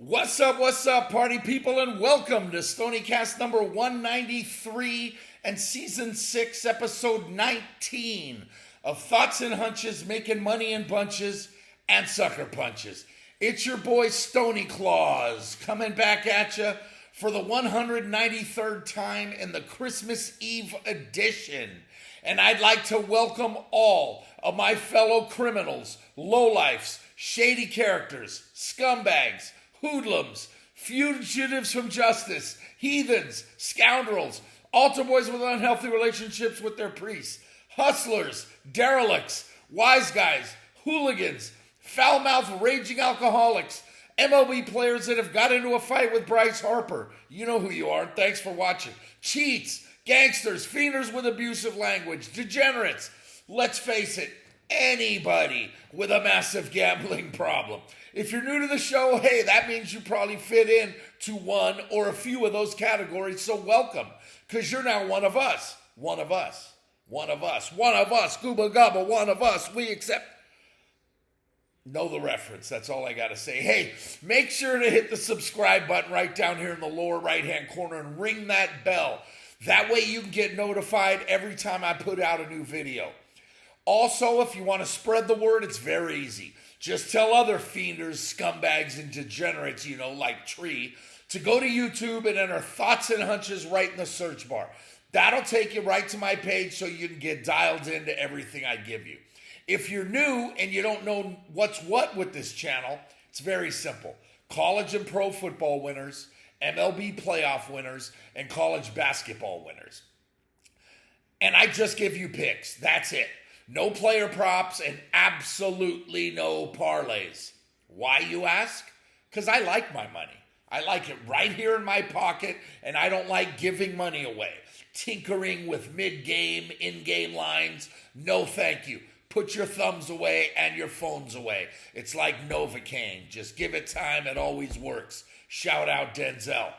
What's up, party people, and welcome to Stoniecast number 193 and season 6, episode 19 of Thoughts and Hunches, making money in bunches and sucker punches. It's your boy Stony Claus coming back at you for the 193rd time in the Christmas Eve edition. And I'd like to welcome all of my fellow criminals, lowlifes, shady characters, scumbags, hoodlums, fugitives from justice, heathens, scoundrels, altar boys with unhealthy relationships with their priests, hustlers, derelicts, wise guys, hooligans, foul-mouthed raging alcoholics, MLB players that have got into a fight with Bryce Harper. You know who you are, and thanks for watching. Cheats, gangsters, fienders with abusive language, degenerates. Let's face it, anybody with a massive gambling problem. If you're new to the show, hey, that means you probably fit in to one or a few of those categories, so welcome, because you're now one of us. One of us. One of us. One of us. Gooba gobba, one of us. We accept. Know the reference. That's all I got to say. Hey, make sure to hit the subscribe button right down here in the lower right-hand corner and ring that bell. That way you can get notified every time I put out a new video. Also, if you want to spread the word, it's very easy. Just tell other fienders, scumbags, and degenerates, like Tree, to go to YouTube and enter Thoughts and Hunches right in the search bar. That'll take you right to my page so you can get dialed into everything I give you. If you're new and you don't know what's what with this channel, it's very simple. College and pro football winners, MLB playoff winners, and college basketball winners. And I just give you picks. That's it. No player props and absolutely no parlays. Why, you ask? Because I like my money. I like it right here in my pocket, and I don't like giving money away. Tinkering with mid-game, in-game lines, no thank you. Put your thumbs away and your phones away. It's like Novocaine. Just give it time. It always works. Shout out Denzel.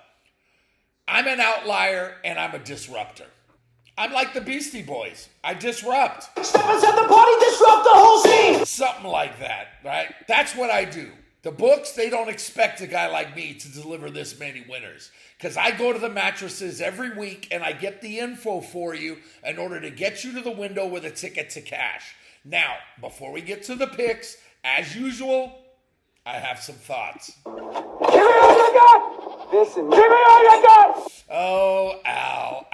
I'm an outlier, and I'm a disruptor. I'm like the Beastie Boys. I disrupt. Step inside the party, disrupt the whole scene. Something like that, right? That's what I do. The books, they don't expect a guy like me to deliver this many winners. Because I go to the mattresses every week and I get the info for you in order to get you to the window with a ticket to cash. Now, before we get to the picks, as usual, I have some thoughts. Give me all you got. Listen, give me all you got. Oh, ow.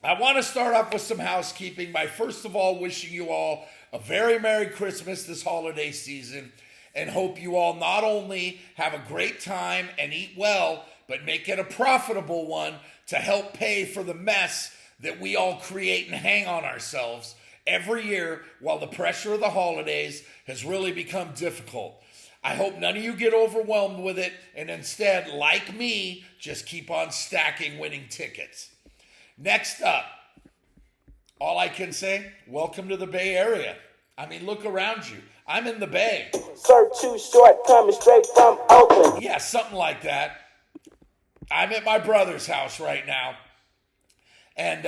I want to start off with some housekeeping by first of all wishing you all a very Merry Christmas this holiday season, and hope you all not only have a great time and eat well, but make it a profitable one to help pay for the mess that we all create and hang on ourselves every year while the pressure of the holidays has really become difficult. I hope none of you get overwhelmed with it and instead, like me, just keep on stacking winning tickets. Next up, all I can say, welcome to the Bay Area. I mean, look around you. I'm in the Bay. Sir, too short, coming straight from Oakland. Yeah, something like that. I'm at my brother's house right now. And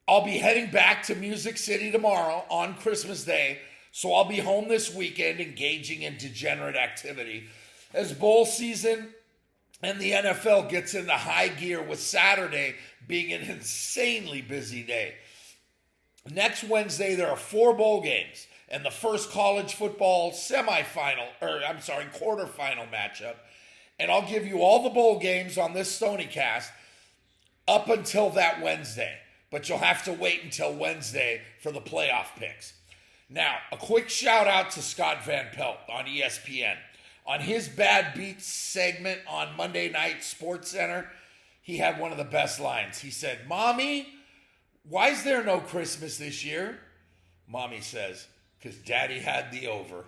I'll be heading back to Music City tomorrow on Christmas Day. So I'll be home this weekend engaging in degenerate activity as bowl season and the NFL gets into high gear, with Saturday being an insanely busy day. Next Wednesday, there are 4 bowl games and the first college football quarterfinal matchup. And I'll give you all the bowl games on this Stoniecast up until that Wednesday. But you'll have to wait until Wednesday for the playoff picks. Now, a quick shout out to Scott Van Pelt on ESPN. On his Bad Beats segment on Monday Night Sports Center, he had one of the best lines. He said, "Mommy, why is there no Christmas this year?" Mommy says, "Because Daddy had the over."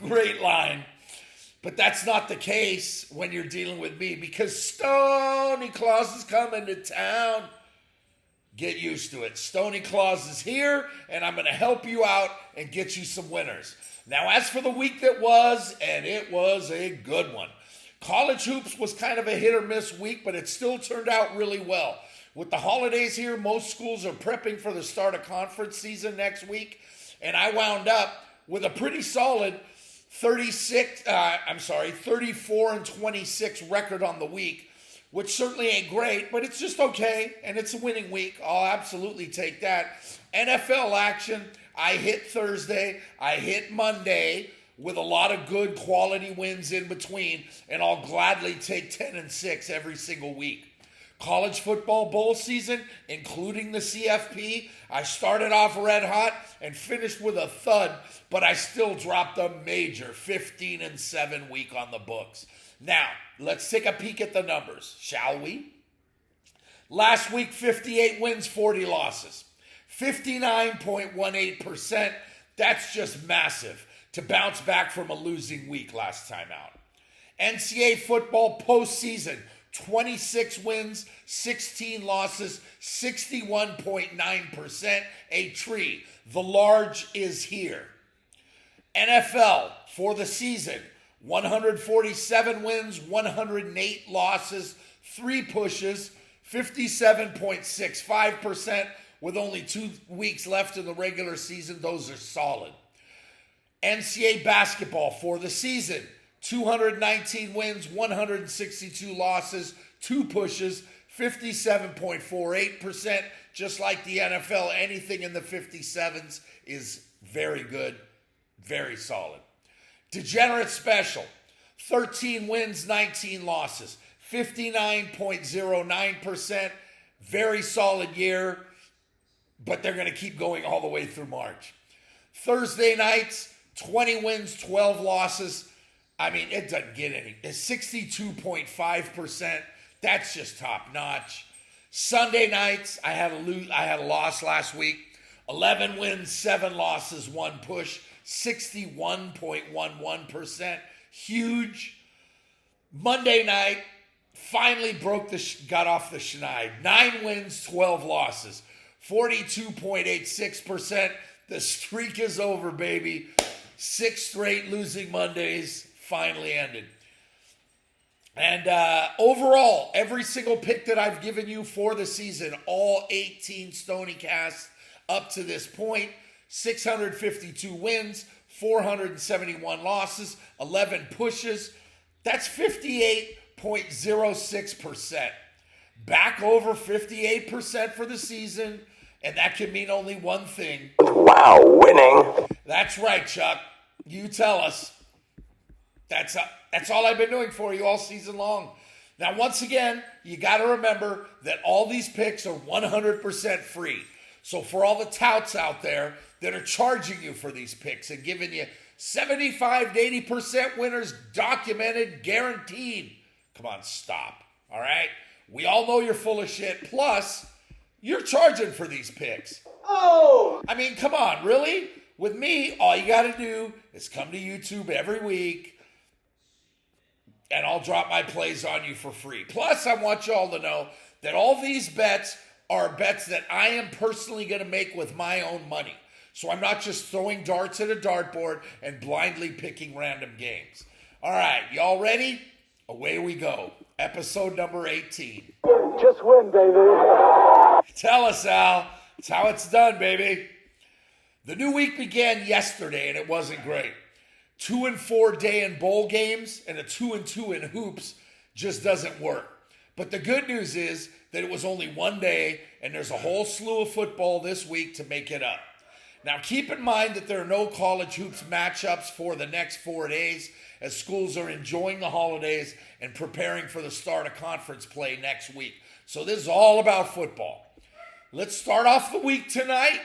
Great line. But that's not the case when you're dealing with me, because Stony Claus is coming to town. Get used to it. Stony Claus is here, and I'm going to help you out and get you some winners. Now, as for the week that was, and it was a good one. College hoops was kind of a hit or miss week, but it still turned out really well. With the holidays here, most schools are prepping for the start of conference season next week, and I wound up with a pretty solid 34-26 record on the week, which certainly ain't great, but it's just okay, and it's a winning week. I'll absolutely take that. NFL action, I hit Thursday, I hit Monday, with a lot of good quality wins in between, and I'll gladly take 10-6 every single week. College football bowl season, including the CFP, I started off red hot and finished with a thud, but I still dropped a major 15-7 week on the books. Now, let's take a peek at the numbers, shall we? Last week, 58 wins, 40 losses. 59.18%. That's just massive to bounce back from a losing week last time out. NCAA football postseason, 26 wins, 16 losses, 61.9%, a tree. The large is here. NFL for the season, 147 wins, 108 losses, 3 pushes, 57.65%, with only 2 weeks left in the regular season. Those are solid. NCAA basketball for the season, 219 wins, 162 losses, 2 pushes, 57.48%. Just like the NFL, anything in the 57s is very good, very solid. Degenerate special, 13 wins, 19 losses, 59.09%. Very solid year, but they're going to keep going all the way through March. Thursday nights, 20 wins, 12 losses. I mean, it doesn't get any. It's 62.5%. That's just top notch. Sunday nights, I had a loss last week. 11 wins, 7 losses, 1 push. 61.11%. Huge. Monday night, finally got off the schneid. 9 wins, 12 losses. 42.86%. The streak is over, baby. 6 straight losing Mondays finally ended. And overall, every single pick that I've given you for the season, all 18 STONIECASTs up to this point, 652 wins, 471 losses, 11 pushes. That's 58.06%. Back over 58% for the season, and that can mean only one thing. Wow, winning. That's right, Chuck. You tell us. That's all I've been doing for you all season long. Now, once again, you got to remember that all these picks are 100% free. So for all the touts out there that are charging you for these picks and giving you 75 to 80% winners documented, guaranteed, come on, stop. All right? We all know you're full of shit. Plus, you're charging for these picks. Oh! I mean, come on, really? With me, all you got to do is come to YouTube every week, and I'll drop my plays on you for free. Plus, I want you all to know that all these bets are bets that I am personally going to make with my own money. So I'm not just throwing darts at a dartboard and blindly picking random games. All right, y'all ready? Away we go. Episode number 18. Just win, baby. Tell us, Al. It's how it's done, baby. The new week began yesterday, and it wasn't great. 2-4 day in bowl games and a 2-2 in hoops just doesn't work. But the good news is that it was only one day, and there's a whole slew of football this week to make it up. Now, keep in mind that there are no college hoops matchups for the next 4 days, as schools are enjoying the holidays and preparing for the start of conference play next week. So this is all about football. Let's start off the week tonight.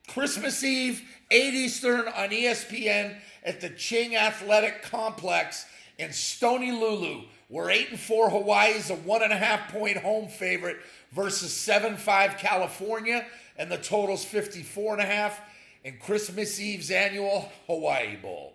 Christmas Eve, 8 Eastern on ESPN at the Ching Athletic Complex in Stony Lulu, where 8-4 Hawaii is a 1.5-point home favorite versus 7-5 California, and the total's 54.5 in Christmas Eve's annual Hawaii Bowl.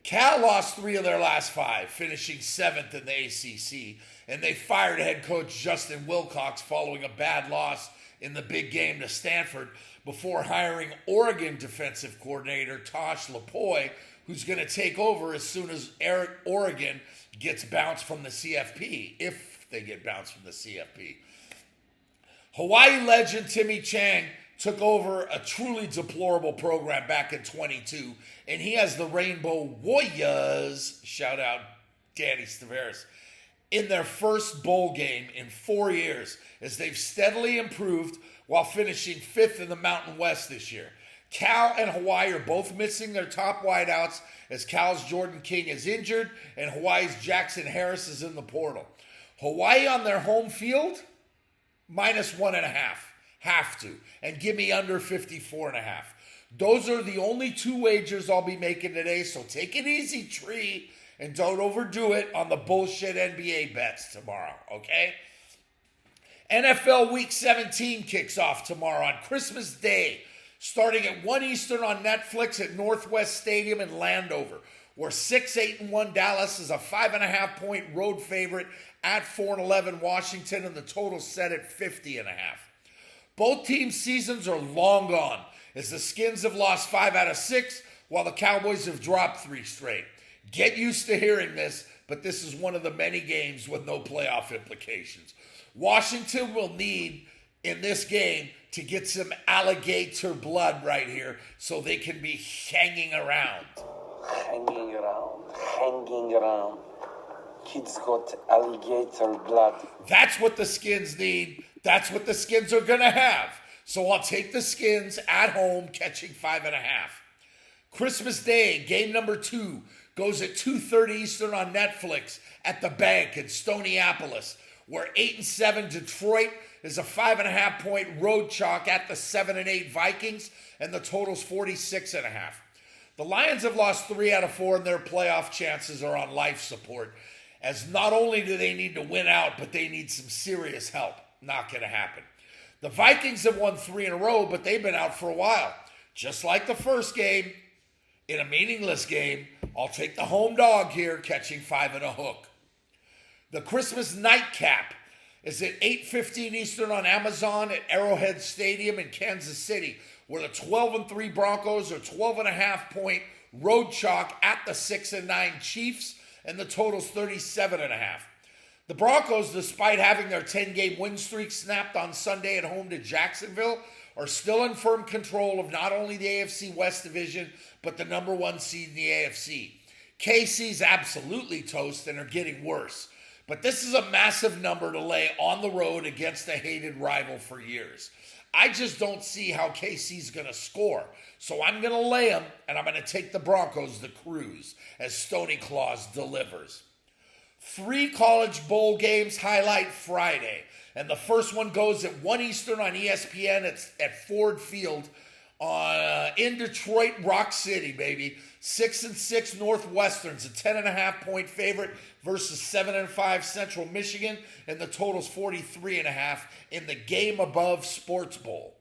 Cal lost 3 of their last 5, finishing 7th in the ACC, and they fired head coach Justin Wilcox following a bad loss in the big game to Stanford before hiring Oregon defensive coordinator Tosh Lapoy, who's going to take over as soon as Oregon gets bounced from the CFP, if they get bounced from the CFP. Hawaii legend Timmy Chang took over a truly deplorable program back in 22, and he has the Rainbow Warriors, shout out Danny Tavares, in their first bowl game in 4 years, as they've steadily improved while finishing 5th in the Mountain West this year. Cal and Hawaii are both missing their top wideouts, as Cal's Jordan King is injured and Hawaii's Jackson Harris is in the portal. Hawaii on their home field, -1.5. Have to. And give me under 54.5. Those are the only 2 wagers I'll be making today, so take it easy, Tree, and don't overdo it on the bullshit NBA bets tomorrow, okay? NFL Week 17 kicks off tomorrow on Christmas Day, starting at 1 Eastern on Netflix at Northwest Stadium in Landover, where 6-8-1 Dallas is a 5.5-point road favorite at 4-11 Washington, and the total set at 50.5. Both teams' seasons are long gone, as the Skins have lost 5 out of 6, while the Cowboys have dropped 3 straight. Get used to hearing this, but this is one of the many games with no playoff implications. Washington will need, in this game, to get some alligator blood right here so they can be hanging around. Hanging around. Kids got alligator blood. That's what the Skins need. That's what the Skins are going to have. So I'll take the Skins at home, catching 5.5. Christmas Day, game number 2, goes at 2:30 Eastern on Netflix at the Bank in Stoniapolis, where 8-7 Detroit is a 5.5-point road chalk at the 7-8 Vikings, and the total's 46.5. The Lions have lost 3 out of 4, and their playoff chances are on life support, as not only do they need to win out, but they need some serious help. Not going to happen. The Vikings have won 3 in a row, but they've been out for a while. Just like the first game, in a meaningless game, I'll take the home dog here, catching 5 and a hook. The Christmas nightcap is at 8:15 Eastern on Amazon at Arrowhead Stadium in Kansas City, where the 12-3 Broncos are 12.5-point road chalk at the 6-9 Chiefs, and the total's 37.5. The Broncos, despite having their 10-game win streak snapped on Sunday at home to Jacksonville, are still in firm control of not only the AFC West Division, but the number 1 seed in the AFC. KC's absolutely toast and are getting worse. But this is a massive number to lay on the road against a hated rival for years. I just don't see how KC's going to score. So I'm going to lay them, and I'm going to take the Broncos to cruise as Stony Claus delivers. 3 college bowl games highlight Friday, and the first one goes at 1 Eastern on ESPN. It's at Ford Field in Detroit, Rock City, baby. 6-6 Northwestern's a 10.5-point favorite versus 7-5 Central Michigan, and the total's 43.5 in the Game Above Sports Bowl.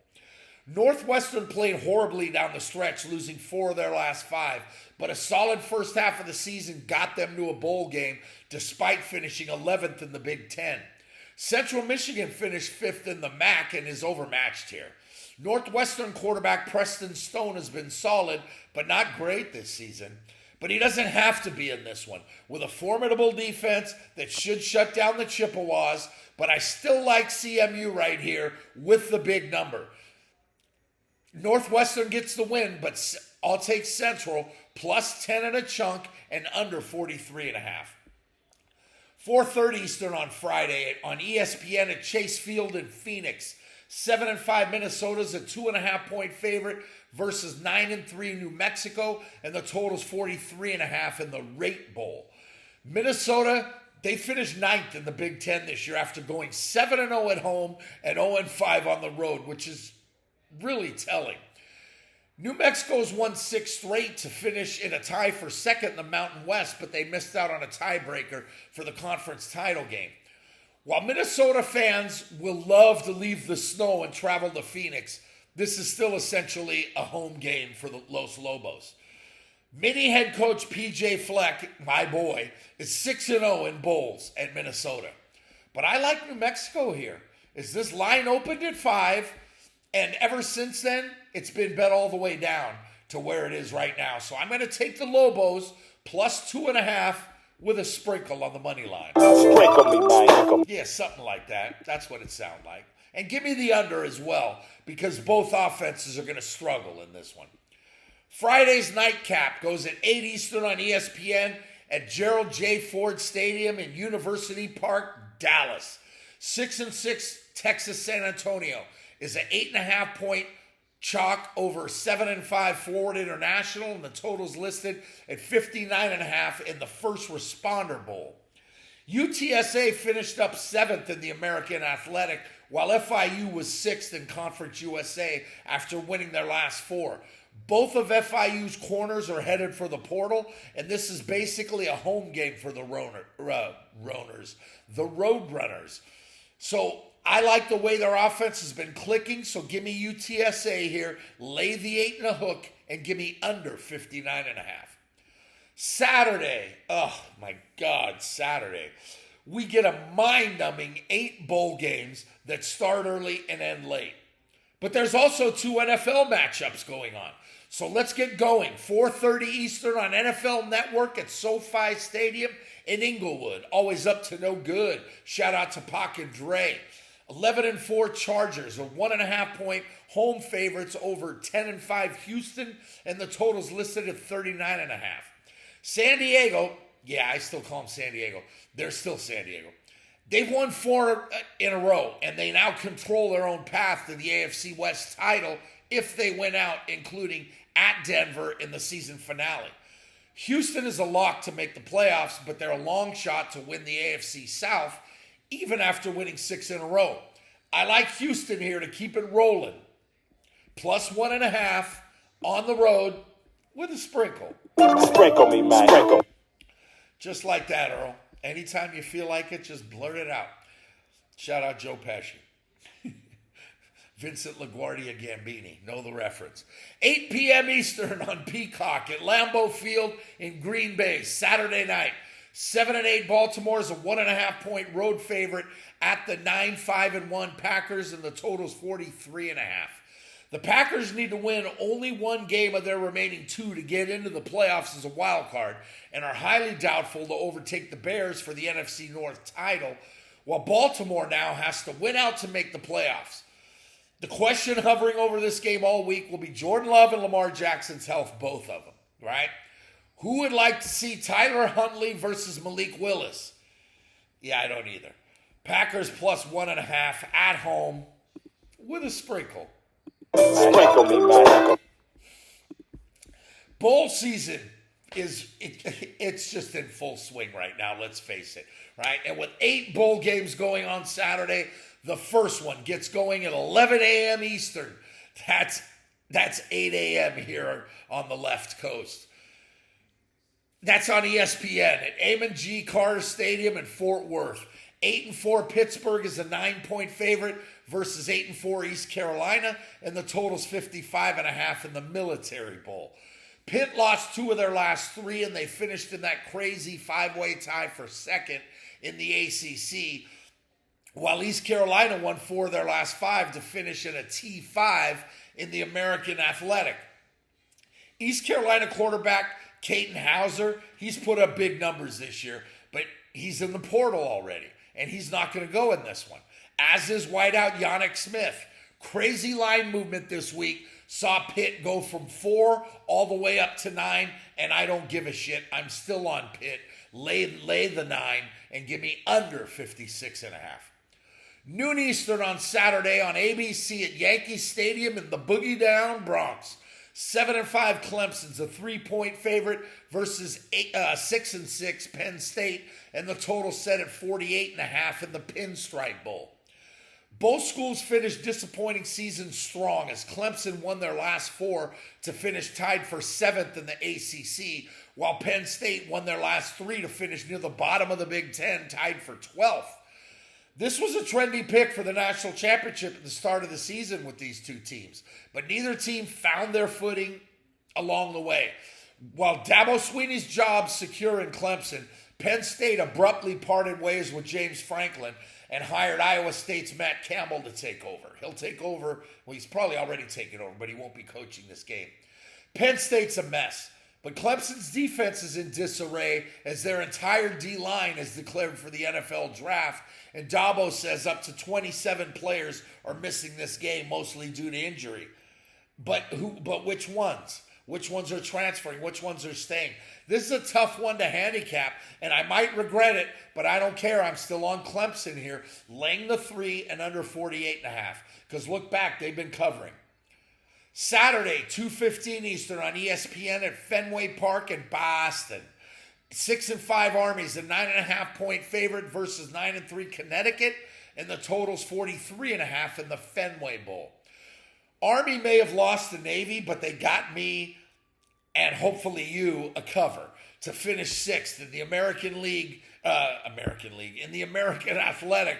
Northwestern played horribly down the stretch, losing 4 of their last 5, but a solid first half of the season got them to a bowl game despite finishing 11th in the Big Ten. Central Michigan finished 5th in the MAC and is overmatched here. Northwestern quarterback Preston Stone has been solid, but not great this season. But he doesn't have to be in this one, with a formidable defense that should shut down the Chippewas, but I still like CMU right here with the big number. Northwestern gets the win, but I'll take Central plus 10 and a chunk and under 43.5. 4:30 Eastern on Friday on ESPN at Chase Field in Phoenix. 7-5 Minnesota's a 2.5-point favorite versus 9-3 New Mexico, and the total's 43.5 in the Rate Bowl. Minnesota, they finished 9th in the Big Ten this year after going 7-0 at home and 0-5 on the road, which is really telling. New Mexico's won 6 straight to finish in a tie for second in the Mountain West, but they missed out on a tiebreaker for the conference title game. While Minnesota fans will love to leave the snow and travel to Phoenix, this is still essentially a home game for the Los Lobos. Mini head coach PJ Fleck, my boy, is 6-0 in bowls at Minnesota. But I like New Mexico here, as this line opened at 5, and ever since then, it's been bet all the way down to where it is right now. So I'm going to take the Lobos plus 2.5 with a sprinkle on the money line. Sprinkle me, man. Yeah, something like that. That's what it sounds like. And give me the under as well, because both offenses are going to struggle in this one. Friday's nightcap goes at 8 Eastern on ESPN at Gerald J. Ford Stadium in University Park, Dallas. 6-6 Texas San Antonio is an 8.5-point chalk over 7-5 Forward International, and the total's listed at 59.5 in the First Responder Bowl. UTSA finished up 7th in the American Athletic, while FIU was 6th in Conference USA after winning their last 4. Both of FIU's corners are headed for the portal, and this is basically a home game for the Roadrunners. So I like the way their offense has been clicking, so give me UTSA here. Lay the 8 and a hook, and give me under 59.5. Saturday, oh my God, Saturday. We get a mind-numbing 8 bowl games that start early and end late. But there's also 2 NFL matchups going on. So let's get going. 4:30 Eastern on NFL Network at SoFi Stadium in Inglewood. Always up to no good. Shout out to Pac and Dre. 11-4 Chargers are 1.5-point home favorites over 10-5 Houston, and the total's listed at 39.5. San Diego, yeah, I still call them San Diego. They're still San Diego. They've won 4 in a row, and they now control their own path to the AFC West title if they win out, including at Denver in the season finale. Houston is a lock to make the playoffs, but they're a long shot to win the AFC South, even after winning 6 in a row. I like Houston here to keep it rolling. Plus 1.5 on the road with a sprinkle. Sprinkle me, man. Sprinkle. Just like that, Earl. Anytime you feel like it, just blurt it out. Shout out Joe Pesci. Vincent LaGuardia Gambini. Know the reference. 8 p.m. Eastern on Peacock at Lambeau Field in Green Bay, Saturday night. 7-8 Baltimore is a 1.5-point road favorite at the 9-5-1 Packers, and the total's 43.5. The Packers need to win only 1 game of their remaining 2 to get into the playoffs as a wild card, and are highly doubtful to overtake the Bears for the NFC North title, while Baltimore now has to win out to make the playoffs. The question hovering over this game all week will be Jordan Love and Lamar Jackson's health, both of them, right? Who would like to see Tyler Huntley versus Malik Willis? Yeah, I don't either. Packers plus 1.5 at home with a sprinkle. Sprinkle me, man. Bowl season it's just in full swing right now, let's face it, right? And with 8 bowl games going on Saturday, the first one gets going at 11 a.m. Eastern. That's 8 a.m. here on the left coast. That's on ESPN at Amon G. Carter Stadium in Fort Worth. 8-4 Pittsburgh is a 9-point favorite versus 8-4 East Carolina, and the total's 55.5 in the Military Bowl. Pitt lost 2 of their last 3, and they finished in that crazy 5-way tie for second in the ACC, while East Carolina won 4 of their last 5 to finish in a T5 in the American Athletic. East Carolina quarterback Caden Hauser, he's put up big numbers this year, but he's in the portal already, and he's not going to go in this one. As is wideout Yannick Smith. Crazy line movement this week. Saw Pitt go from 4 all the way up to 9, and I don't give a shit. I'm still on Pitt. Lay the 9 and give me under 56.5. Noon Eastern on Saturday on ABC at Yankee Stadium in the Boogie Down Bronx. 7-5 Clemson's a 3-point favorite versus 6-6 Penn State, and the total set at 48.5 in the Pinstripe Bowl. Both schools finished disappointing seasons strong as Clemson won their last 4 to finish tied for 7th in the ACC, while Penn State won their last 3 to finish near the bottom of the Big Ten, tied for 12th. This was a trendy pick for the national championship at the start of the season with these 2 teams, but neither team found their footing along the way. While Dabo Swinney's job secure in Clemson, Penn State abruptly parted ways with James Franklin and hired Iowa State's Matt Campbell to take over. He'll take over, well, he's probably already taken over, but he won't be coaching this game. Penn State's a mess. But Clemson's defense is in disarray as their entire D-line is declared for the NFL draft, and Dabo says up to 27 players are missing this game, mostly due to injury. But which ones? Which ones are transferring? Which ones are staying? This is a tough one to handicap, and I might regret it, but I don't care. I'm still on Clemson here, laying the 3 and under 48.5. Because look back, they've been covering. Saturday, 2:15 Eastern on ESPN at Fenway Park in Boston. 6-5 Army's a 9.5-point favorite versus 9-3 Connecticut, and the total's 43.5 in the Fenway Bowl. Army may have lost the Navy, but they got me and hopefully you a cover to finish 6th in the American League, in the American Athletic,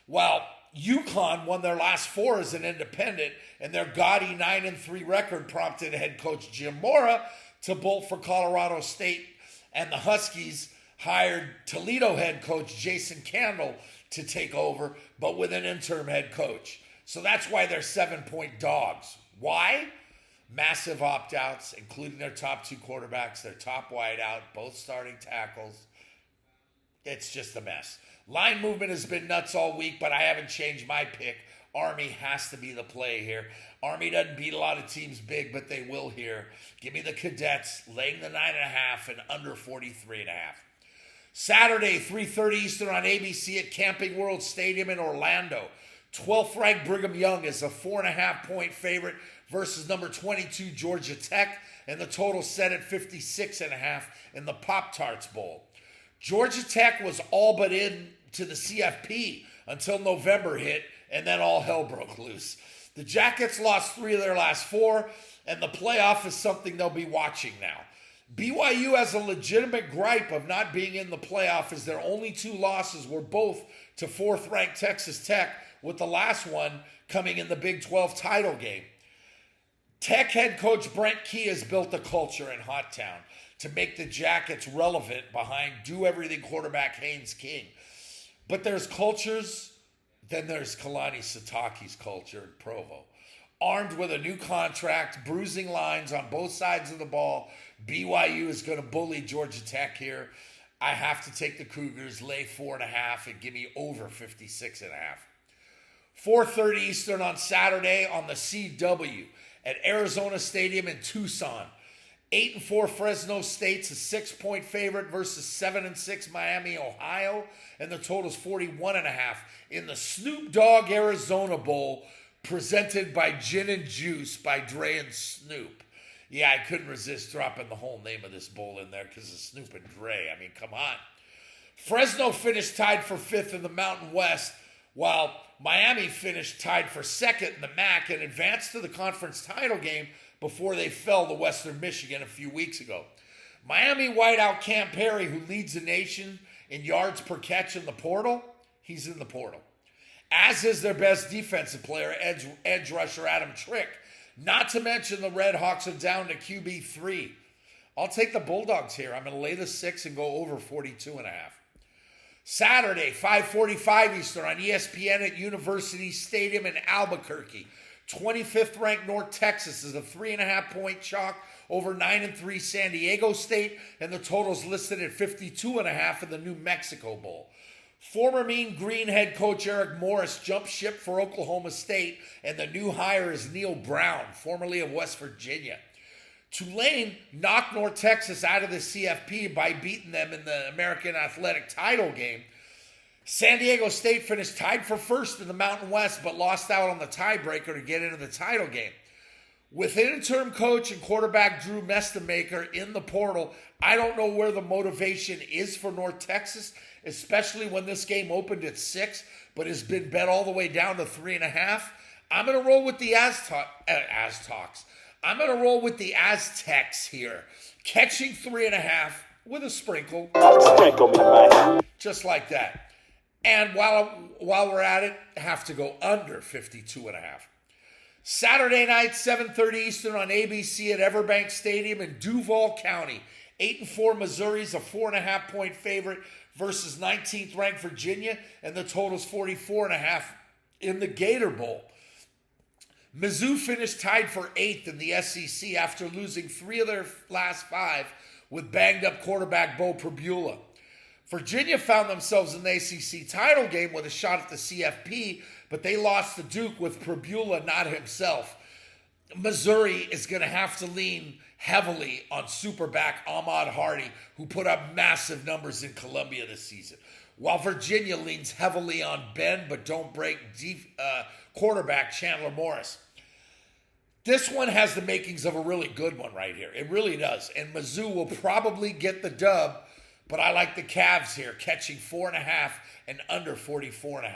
while UConn won their last 4 as an independent, and their gaudy 9-3 record prompted head coach Jim Mora to bolt for Colorado State, and the Huskies hired Toledo head coach Jason Candle to take over, but with an interim head coach. So that's why they're 7-point dogs. Why? Massive opt-outs, including their top 2 quarterbacks, their top wideout, both starting tackles. It's just a mess. Line movement has been nuts all week, but I haven't changed my pick. Army has to be the play here. Army doesn't beat a lot of teams big, but they will here. Give me the Cadets, laying the 9.5 and under 43.5. Saturday, 3:30 Eastern on ABC at Camping World Stadium in Orlando. 12th ranked Brigham Young is a 4.5-point favorite versus number 22 Georgia Tech, and the total set at 56.5 in the Pop-Tarts Bowl. Georgia Tech was all but in to the CFP until November hit, and then all hell broke loose. The Jackets lost 3 of their last 4, and the playoff is something they'll be watching now. BYU has a legitimate gripe of not being in the playoff, as their only 2 losses were both to 4th-ranked Texas Tech, with the last one coming in the Big 12 title game. Tech head coach Brent Key has built a culture in Hot Town to make the Jackets relevant behind do-everything quarterback Haynes King. But there's cultures, then there's Kalani Sitake's culture in Provo. Armed with a new contract, bruising lines on both sides of the ball, BYU is going to bully Georgia Tech here. I have to take the Cougars, lay 4.5, and give me over 56.5. 4:30 Eastern on Saturday on the CW at Arizona Stadium in Tucson. 8-4 Fresno State's a 6-point favorite versus 7-6 Miami, Ohio, and the total's 41.5 in the Snoop Dogg Arizona Bowl, presented by Gin and Juice by Dre and Snoop. Yeah, I couldn't resist dropping the whole name of this bowl in there because of Snoop and Dre. I mean, come on. Fresno finished tied for 5th in the Mountain West, while Miami finished tied for 2nd in the MAC and advanced to the conference title game before they fell to Western Michigan a few weeks ago. Miami wideout Cam Perry, who leads the nation in yards per catch in the portal, he's in the portal. As is their best defensive player, edge rusher Adam Trick. Not to mention the Red Hawks are down to QB3. I'll take the Bulldogs here. I'm going to lay the 6 and go over 42.5. Saturday, 5:45 Eastern on ESPN at University Stadium in Albuquerque. 25th ranked North Texas is a 3.5-point chalk over 9-3 San Diego State, and the total's listed at 52.5 in the New Mexico Bowl. Former Mean Green head coach Eric Morris jumped ship for Oklahoma State, and the new hire is Neil Brown, formerly of West Virginia. Tulane knocked North Texas out of the CFP by beating them in the American Athletic title game. San Diego State finished tied for 1st in the Mountain West, but lost out on the tiebreaker to get into the title game. With interim coach and quarterback Drew Mestamaker in the portal, I don't know where the motivation is for North Texas, especially when this game opened at 6, but has been bet all the way down to 3.5. I'm going to roll with the Aztecs. I'm going to roll with the Aztecs here, catching 3.5 with a sprinkle. Sprinkle me, man. Just like that. And while we're at it, have to go under 52.5. Saturday night, 7:30 Eastern on ABC at Everbank Stadium in Duval County. 8-4 Missouri's a 4.5-point favorite versus 19th ranked Virginia, and the total's 44.5 in the Gator Bowl. Mizzou finished tied for 8th in the SEC after losing 3 of their last 5 with banged-up quarterback Bo Pribula. Virginia found themselves in the ACC title game with a shot at the CFP, but they lost to Duke with Pribula not himself. Missouri is going to have to lean heavily on superback Ahmad Hardy, who put up massive numbers in Columbia this season, while Virginia leans heavily on bend but don't break quarterback Chandler Morris. This one has the makings of a really good one right here. It really does. And Mizzou will probably get the dub, but I like the Cavs here, catching 4.5 and under 44.5.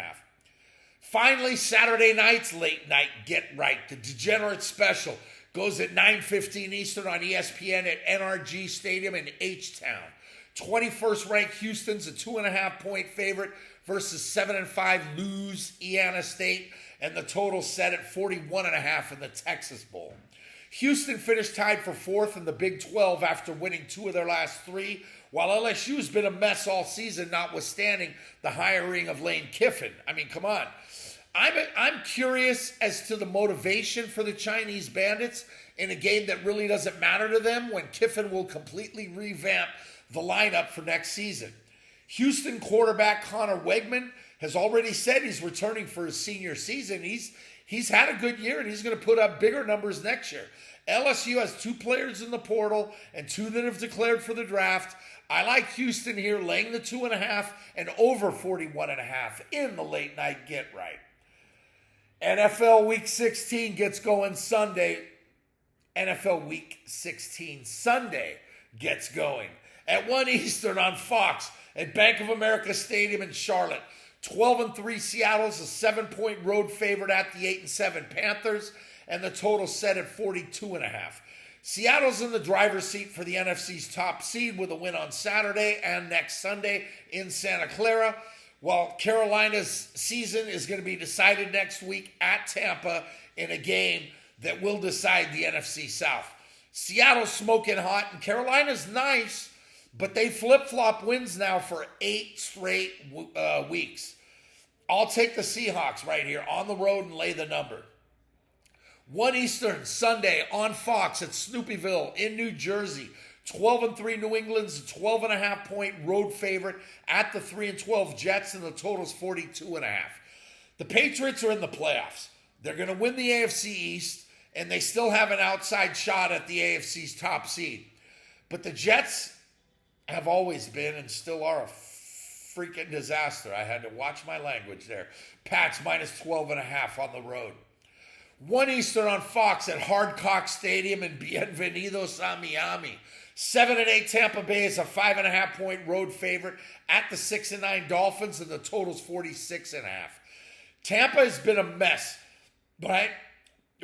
Finally, Saturday night's late night get right. The Degenerate special goes at 9:15 Eastern on ESPN at NRG Stadium in H-Town. 21st ranked Houston's a 2.5-point favorite versus 7-5 Louisiana State, and the total set at 41.5 in the Texas Bowl. Houston finished tied for 4th in the Big 12 after winning 2 of their last 3, while LSU's been a mess all season, notwithstanding the hiring of Lane Kiffin. I mean, come on. I'm curious as to the motivation for the Chinese Bandits in a game that really doesn't matter to them when Kiffin will completely revamp the lineup for next season. Houston quarterback Connor Wegman has already said he's returning for his senior season. He's had a good year, and he's going to put up bigger numbers next year. LSU has 2 players in the portal and 2 that have declared for the draft. I like Houston here, laying the 2.5 and over 41.5 in the late night get right. NFL Week 16 gets going Sunday. NFL Week 16 Sunday gets going at 1 Eastern on Fox at Bank of America Stadium in Charlotte. 12-3 Seattle's a 7-point road favorite at the 8-7 Panthers, and the total set at 42.5. Seattle's in the driver's seat for the NFC's top seed with a win on Saturday and next Sunday in Santa Clara, while Carolina's season is going to be decided next week at Tampa in a game that will decide the NFC South. Seattle's smoking hot, and Carolina's nice, but they flip-flop wins now for 8 straight weeks. I'll take the Seahawks right here on the road and lay the number. 1 Eastern Sunday on Fox at Snoopyville in New Jersey. 12-3 New England's a 12.5-point road favorite at the 3-12 Jets, and the total's 42.5. The Patriots are in the playoffs. They're going to win the AFC East, and they still have an outside shot at the AFC's top seed. But the Jets have always been and still are a freaking disaster. I had to watch my language there. Pats minus 12.5 on the road. 1 Eastern on Fox at Hard Cock Stadium in Bienvenidos a Miami. 7-8 Tampa Bay is a 5.5-point road favorite at the 6-9 Dolphins, and the total's 46.5. Tampa has been a mess, right?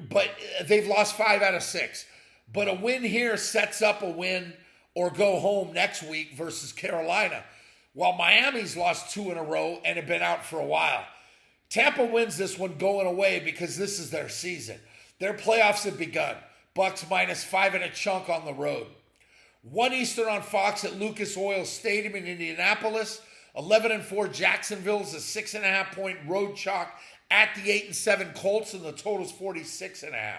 But they've lost 5 out of 6. But a win here sets up a win or go home next week versus Carolina, while Miami's lost 2 in a row and have been out for a while. Tampa wins this one going away because this is their season. Their playoffs have begun. Bucks minus 5 and a chunk on the road. 1 Eastern on Fox at Lucas Oil Stadium in Indianapolis. 11-4 Jacksonville is a 6.5-point road chalk at the 8-7 Colts, and the total's 46.5.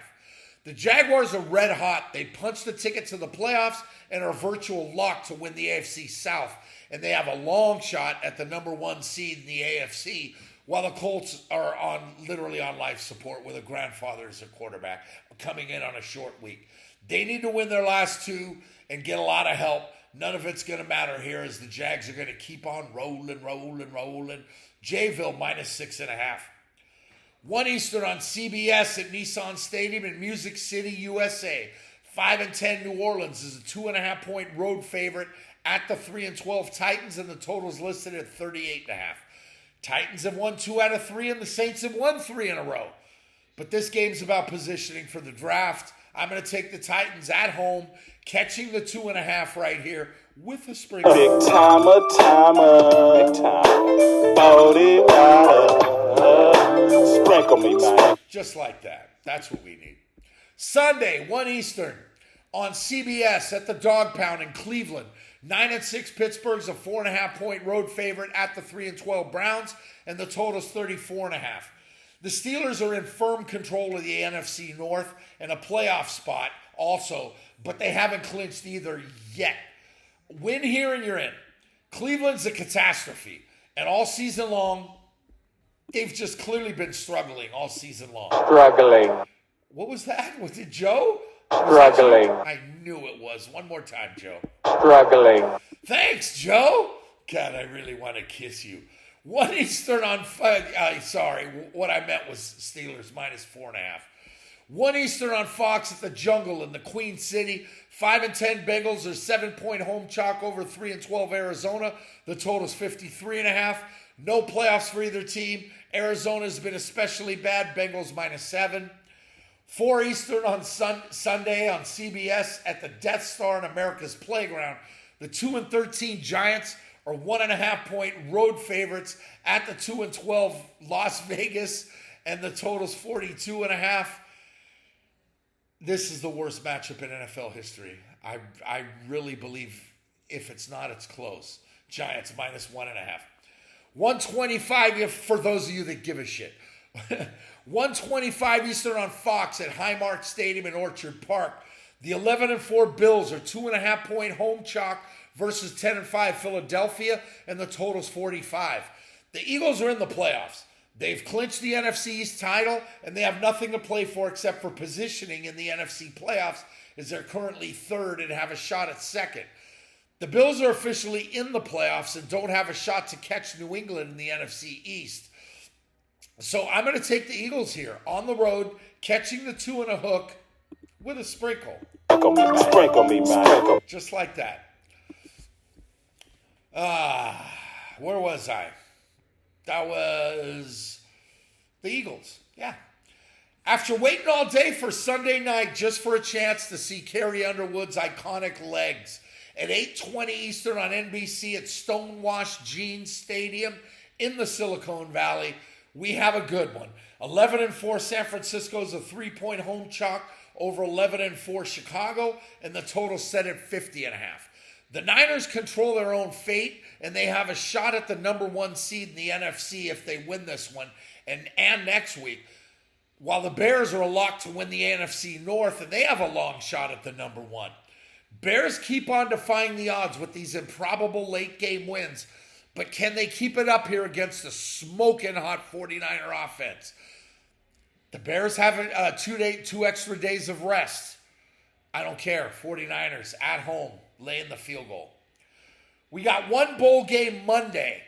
The Jaguars are red hot. They punched the ticket to the playoffs and are a virtual lock to win the AFC South. And they have a long shot at the number 1 seed in the AFC, while the Colts are literally on life support with a grandfather as a quarterback coming in on a short week. They need to win their last 2 and get a lot of help. None of it's going to matter here as the Jags are going to keep on rolling. Jayville minus 6.5. 1 Eastern on CBS at Nissan Stadium in Music City, USA. 5-10 New Orleans is a 2.5-point road favorite at the 3-12 Titans, and the total is listed at 38.5. Titans have won 2 out of 3, and the Saints have won 3 in a row. But this game's about positioning for the draft. I'm going to take the Titans at home, catching the 2.5 right here with a sprinkle. Big timer. Body water. Sprinkle me, man. Just like that. That's what we need. Sunday, 1 Eastern on CBS at the Dog Pound in Cleveland. 9-6 Pittsburgh's a 4.5-point road favorite at the 3-12 Browns, and the total's 34.5. The Steelers are in firm control of the NFC North and a playoff spot also, but they haven't clinched either yet. Win here and you're in. Cleveland's a catastrophe. And all season long, they've just clearly been struggling all season long. Struggling. What was that? Was it Joe? Struggling. I knew it was. One more time, Joe. Struggling. Thanks, Joe. God, I really want to kiss you. 1 Eastern on... sorry, what I meant was Steelers minus 4.5. 1 Eastern on Fox at the Jungle in the Queen City. 5-10 Bengals are 7-point home chalk over 3-12 Arizona. The total's 53.5. No playoffs for either team. Arizona's been especially bad. Bengals minus 7. 4 Eastern on Sunday on CBS at the Death Star in America's Playground. The 2-13 Giants are 1.5-point road favorites at the 2-12 Las Vegas, and the total's 42.5. This is the worst matchup in NFL history. I really believe if it's not, it's close. Giants minus 1.5. 125 for those of you that give a shit. 125 Eastern on Fox at Highmark Stadium in Orchard Park. The 11-4 Bills are 2.5-point home chalk versus 10-5 Philadelphia, and the total's 45. The Eagles are in the playoffs. They've clinched the NFC East title, and they have nothing to play for except for positioning in the NFC playoffs, as they're currently third and have a shot at second. The Bills are officially in the playoffs and don't have a shot to catch New England in the NFC East. So I'm going to take the Eagles here on the road, catching the 2 and a hook with a sprinkle. Sprinkle me, man. Just like that. Where was I? That was the Eagles. Yeah. After waiting all day for Sunday night just for a chance to see Carrie Underwood's iconic legs at 8:20 Eastern on NBC at Stonewashed Jeans Stadium in the Silicon Valley, we have a good one. 11-4 San Francisco is a 3-point home chalk over 11-4 Chicago, and the total set at 50.5. The Niners control their own fate, and they have a shot at the number 1 seed in the NFC if they win this one and next week. While the Bears are a lock to win the NFC North, and they have a long shot at the number 1. Bears keep on defying the odds with these improbable late-game wins, but can they keep it up here against a smoking hot 49er offense? The Bears have 2 extra days of rest. I don't care. 49ers at home, laying the field goal. We got one bowl game Monday,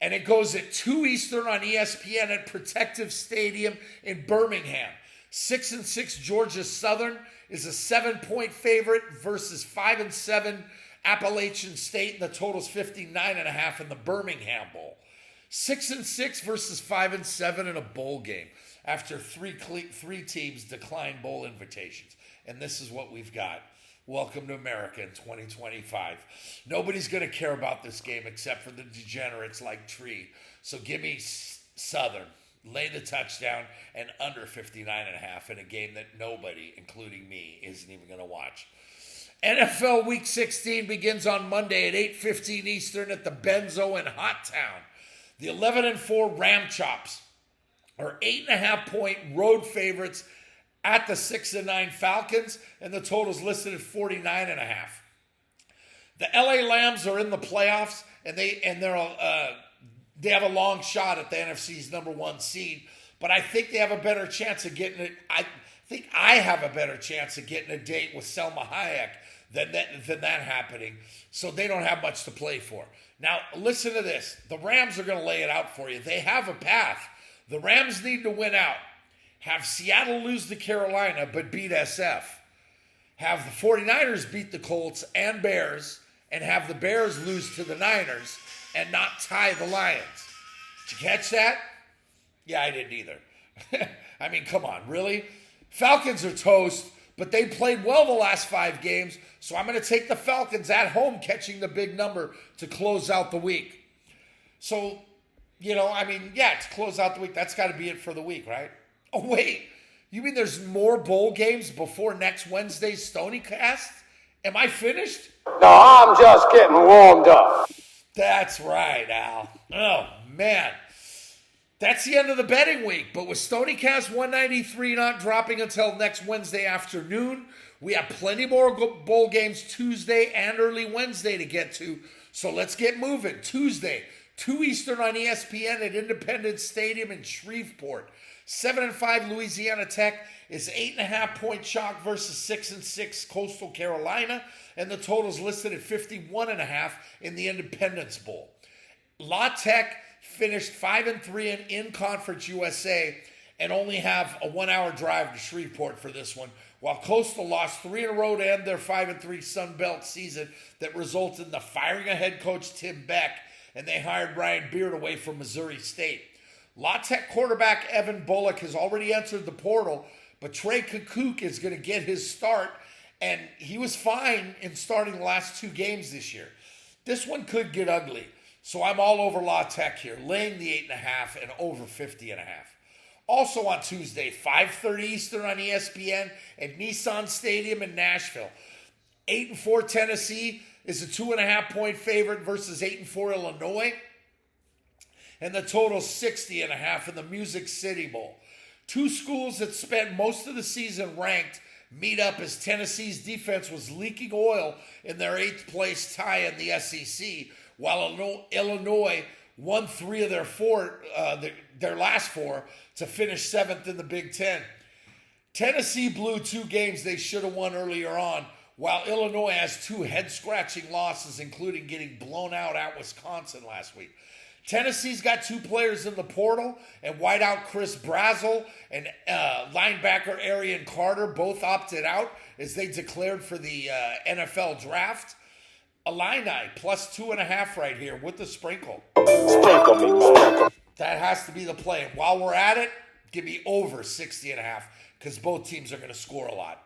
and it goes at 2 Eastern on ESPN at Protective Stadium in Birmingham. 6-6 Georgia Southern is a 7-point favorite versus 5-7 Appalachian State, and the total's 59.5 in the Birmingham Bowl. 6-6 versus 5-7 in a bowl game after three teams declined bowl invitations. And this is what we've got. Welcome to America in 2025. Nobody's going to care about this game except for the degenerates like Tree. So give me Southern. Lay the touchdown and under 59.5 in a game that nobody, including me, isn't even going to watch. NFL Week 16 begins on Monday at 8:15 Eastern at the Benzo in Hot Town. The 11-4 Ram Chops are 8.5-point road favorites at the 6-9 Falcons, and the total's listed at 49.5. The LA Lambs are in the playoffs, and they have a long shot at the NFC's number 1 seed, but I think they have a better chance of getting it. I think I have a better chance of getting a date with Selma Hayek than that happening, so they don't have much to play for. Now, listen to this. The Rams are going to lay it out for you. They have a path. The Rams need to win out. Have Seattle lose to Carolina but beat SF. Have the 49ers beat the Colts and Bears, and have the Bears lose to the Niners and not tie the Lions. Did you catch that? Yeah, I didn't either. I mean, come on, really? Falcons are toast, but they played well the last 5 games, so I'm going to take the Falcons at home catching the big number to close out the week. So, to close out the week, that's got to be it for the week, right? Oh, wait. You mean there's more bowl games before next Wednesday's STONIECAST? Am I finished? No, I'm just getting warmed up. That's right, Al. Oh, man. That's the end of the betting week, but with STONIECAST 193 not dropping until next Wednesday afternoon, we have plenty more bowl games Tuesday and early Wednesday to get to, so let's get moving. Tuesday, 2 Eastern on ESPN at Independence Stadium in Shreveport. 7-5 Louisiana Tech is 8.5-point chalk versus 6-6 Coastal Carolina, and the total's listed at 51.5 in the Independence Bowl. La Tech finished 5-3 in Conference USA and only have a 1-hour drive to Shreveport for this one, while Coastal lost 3 in a row to end their 5-3 Sun Belt season that resulted in the firing of head coach Tim Beck, and they hired Brian Beard away from Missouri State. La Tech quarterback Evan Bullock has already entered the portal, but Trey Kukuk is going to get his start, and he was fine in starting the last 2 games this year. This one could get ugly, so I'm all over La Tech here, laying the 8.5 and over 50.5. Also on Tuesday, 5:30 Eastern on ESPN at Nissan Stadium in Nashville. 8-4 Tennessee is a 2.5-point favorite versus 8-4 Illinois. And the total 60.5 in the Music City Bowl. 2 schools that spent most of the season ranked meet up as Tennessee's defense was leaking oil in their 8th place tie in the SEC, while Illinois won 3 of their last 4 to finish 7th in the Big Ten. Tennessee blew 2 games they should have won earlier on, while Illinois has 2 head-scratching losses, including getting blown out at Wisconsin last week. Tennessee's got 2 players in the portal, and wideout Chris Brazel and linebacker Arian Carter both opted out as they declared for the NFL draft. Illini plus 2.5 right here with the sprinkle. Sprinkle me, man. That has to be the play. And while we're at it, give me over 60.5 because both teams are going to score a lot.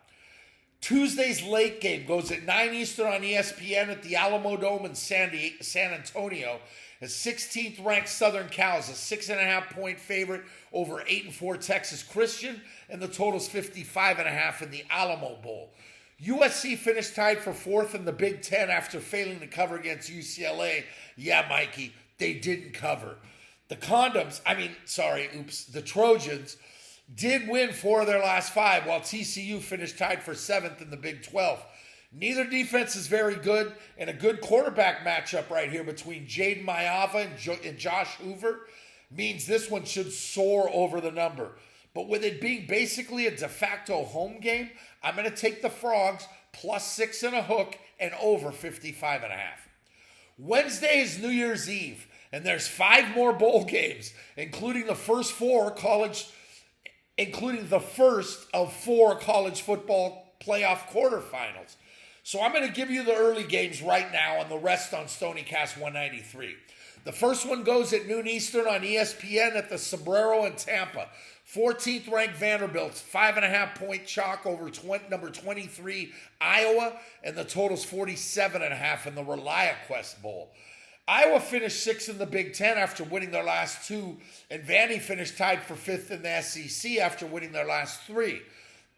Tuesday's late game goes at 9 Eastern on ESPN at the Alamo Dome in San Antonio. As 16th ranked Southern Cal is a 6.5-point favorite over 8-4 Texas Christian, and the total's 55.5 in the Alamo Bowl. USC finished tied for 4th in the Big Ten after failing to cover against UCLA. Yeah, Mikey, they didn't cover. The Trojans did win 4 of their last 5, while TCU finished tied for 7th in the Big 12. Neither defense is very good, and a good quarterback matchup right here between Jaden Mayava and Josh Hoover means this one should soar over the number. But with it being basically a de facto home game, I'm going to take the Frogs plus 6 and a hook and over 55.5. Wednesday is New Year's Eve, and there's 5 more bowl games, including the first of 4 college football playoff quarterfinals. So I'm going to give you the early games right now and the rest on STONIECAST 193. The first one goes at noon Eastern on ESPN at the Sombrero in Tampa. 14th ranked Vanderbilt's 5.5-point chalk over number 23 Iowa, and the total's 47.5 in the ReliaQuest Bowl. Iowa finished 6th in the Big Ten after winning their last 2, and Vandy finished tied for 5th in the SEC after winning their last 3.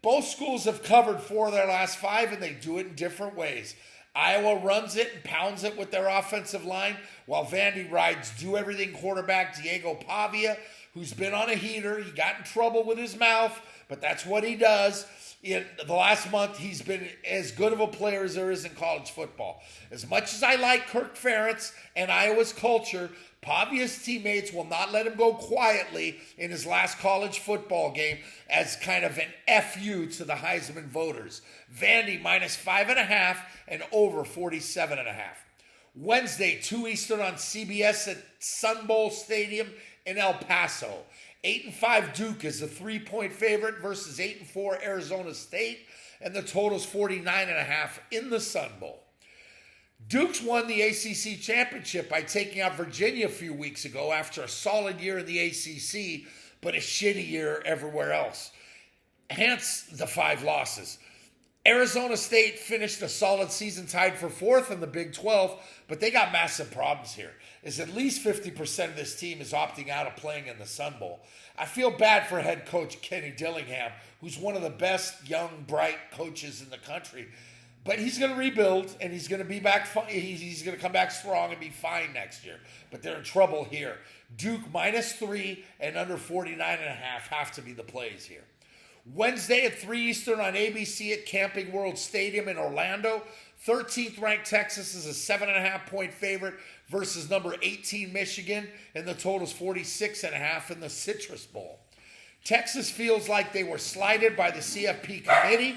Both schools have covered 4 of their last 5, and they do it in different ways. Iowa runs it and pounds it with their offensive line, while Vandy rides do-everything quarterback Diego Pavia, who's been on a heater. He got in trouble with his mouth, but that's what he does. In the last month, he's been as good of a player as there is in college football. As much as I like Kirk Ferentz and Iowa's culture, Pavia's teammates will not let him go quietly in his last college football game as kind of an FU to the Heisman voters. Vandy minus 5.5 and over 47.5. Wednesday, 2 Eastern on CBS at Sun Bowl Stadium in El Paso. 8-5 Duke is a 3-point favorite versus 8-4 Arizona State, and the total's 49.5 in the Sun Bowl. Duke's won the ACC championship by taking out Virginia a few weeks ago after a solid year in the ACC, but a shitty year everywhere else. Hence the 5 losses. Arizona State finished a solid season tied for 4th in the Big 12, but they got massive problems here, as at least 50% of this team is opting out of playing in the Sun Bowl. I feel bad for head coach Kenny Dillingham, who's one of the best young, bright coaches in the country. But he's going to rebuild, and he's going to be back. He's going to come back strong and be fine next year. But they're in trouble here. Duke -3 and under 49.5 have to be the plays here. Wednesday at 3 Eastern on ABC at Camping World Stadium in Orlando. 13th ranked Texas is a 7.5-point favorite versus number 18 Michigan, and the total is 46.5 in the Citrus Bowl. Texas feels like they were slighted by the CFP committee.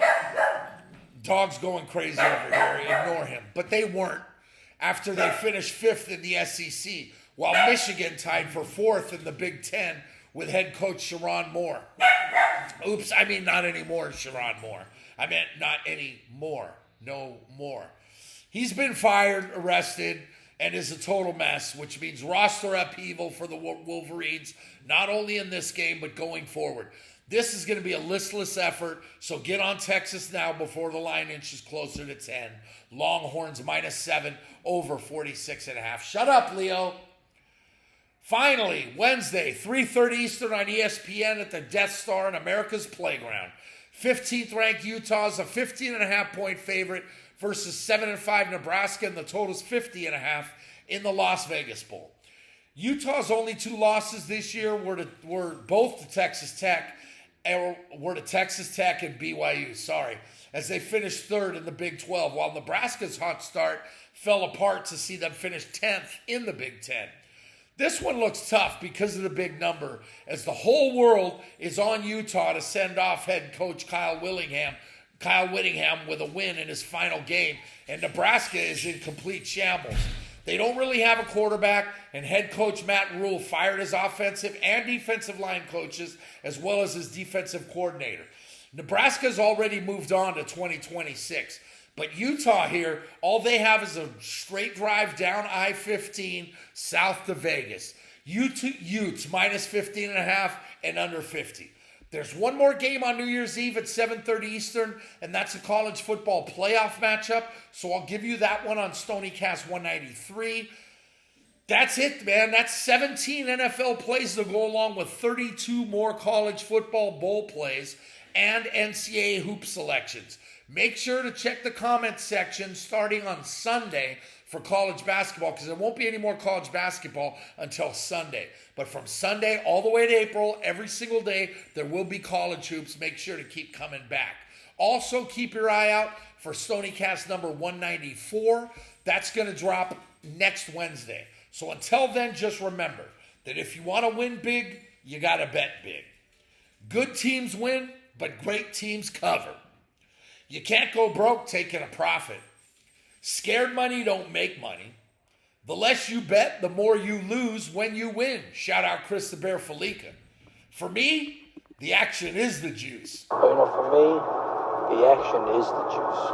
Dog's going crazy over here. Ignore him. But they weren't after they finished 5th in the SEC, while Michigan tied for 4th in the Big Ten with head coach Sharon Moore. Oops, I mean not anymore, Sharon Moore. I meant not anymore. No more. He's been fired, arrested, and is a total mess, which means roster upheaval for the Wolverines, not only in this game, but going forward. This is going to be a listless effort, so get on Texas now before the line inches closer to 10. Longhorns -7 over 46.5. Shut up, Leo. Finally, Wednesday, 3:30 Eastern on ESPN at the Death Star in America's Playground. 15th ranked Utah is a 15.5-point favorite versus 7-5 Nebraska, and the total is 50.5 in the Las Vegas Bowl. Utah's only 2 losses this year were both to Texas Tech and BYU, as they finished 3rd in the Big 12, while Nebraska's hot start fell apart to see them finish 10th in the Big 10. This one looks tough because of the big number, as the whole world is on Utah to send off head coach Kyle Whittingham with a win in his final game, and Nebraska is in complete shambles. They don't really have a quarterback, and head coach Matt Rule fired his offensive and defensive line coaches as well as his defensive coordinator. Nebraska's already moved on to 2026. But Utah here, all they have is a straight drive down I-15 south to Vegas. Utes -15.5 and under 50. There's one more game on New Year's Eve at 7:30 Eastern, and that's a college football playoff matchup. So I'll give you that one on STONIECAST 193. That's it, man. That's 17 NFL plays to go along with 32 more college football bowl plays and NCAA hoop selections. Make sure to check the comments section starting on Sunday for college basketball, because there won't be any more college basketball until Sunday. But from Sunday all the way to April, every single day, there will be college hoops. Make sure to keep coming back. Also, keep your eye out for STONIECAST number 194. That's going to drop next Wednesday. So until then, just remember that if you want to win big, you got to bet big. Good teams win, but great teams cover. You can't go broke taking a profit. Scared money don't make money. The less you bet, the more you lose when you win. Shout out Chris the Bear FALLICA. For me, the action is the juice. But for me, the action is the juice.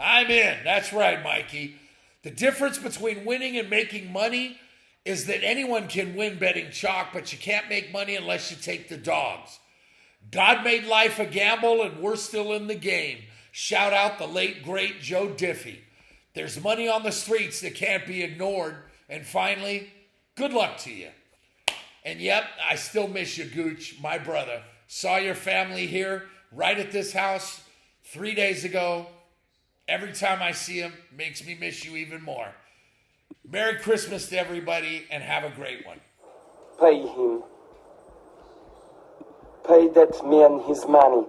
I'm in. That's right, Mikey. The difference between winning and making money is that anyone can win betting chalk, but you can't make money unless you take the dogs. God made life a gamble, and we're still in the game. Shout out the late, great Joe Diffie. There's money on the streets that can't be ignored. And finally, good luck to you. And yep, I still miss you, Gooch, my brother. Saw your family here, right at this house, 3 days ago. Every time I see him, makes me miss you even more. Merry Christmas to everybody, and have a great one. Pay him. Pay that man his money.